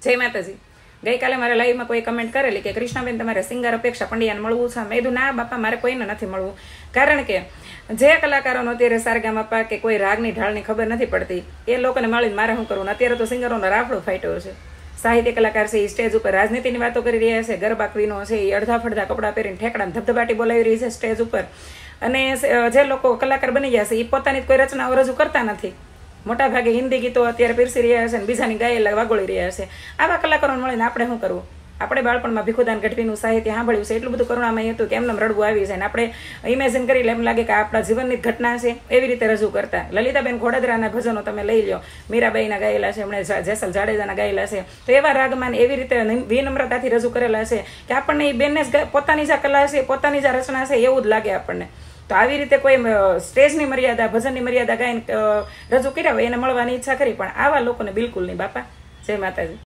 જય માતાજી। ગઈકાલે મારા લાઈવમાં કોઈ કમેન્ટ કરેલી કે કૃષ્ણાબેન તમારે સિંગર અપેક્ષા પંડ્યાને મળવું છે। મેં કીધું ના બાપા, મારે કોઈને નથી મળવું, કારણ કે જે કલાકારોનો અત્યારે સારગામાપા કે કોઈ રાગની ઢાળની ખબર નથી પડતી એ લોકોને મળીને મારે શું કરવું। અત્યારે તો સિંગરોનો રાફડો ફાટ્યો છે। સાહિત્ય કલાકાર છે એ સ્ટેજ ઉપર રાજનીતિની વાતો કરી રહ્યા છે, ગરબા ક્વીનો છે એ અડધા ફડધા કપડાં પહેરીને ઠેકડા ધબધબાટી બોલાવી રહી છે સ્ટેજ ઉપર, અને જે લોકો કલાકાર બની ગયા છે એ પોતાની કોઈ રચનાઓ રજૂ કરતા નથી। મોટા ભાગે હિન્દી ગીતો અત્યારે પીરસી રહ્યા છે અને બીજાની ગાયેલા વાગોળી રહ્યા છે। આવા કલાકારોને મળીને આપણે શું કરવું? આપણે બાળપણમાં ભીખુદાન ગઢવીનું સાહિત્ય સાંભળ્યું છે, એટલું બધું કરુણામય હતું કે એમને રડવું આવી જાય, ને આપણે ઇમેજિન કરી એમ લાગે કે આપણા જીવનની ઘટના છે એવી રીતે રજૂ કરતા। લલિતાબેન ઘોડદરાના ભજનો તમે લઈ લો, મીરાબાઈના ગાયેલા છે, એમણે જેસલ જાડેજાના ગાયેલા છે, તો એવા રાગમાન એવી રીતે વિનમ્રતાથી રજૂ કરેલા છે કે આપણને એ બેનને પોતાની જે કલા છે, પોતાની જે રચના છે એવું જ લાગે આપણને। તો આવી રીતે કોઈ સ્ટેજની મર્યાદા, ભજનની મર્યાદા ગાઈને રજૂ કર્યા હોય એને મળવાની ઈચ્છા કરી, પણ આવા લોકોને બિલકુલ નહીં બાપા। જય માતાજી।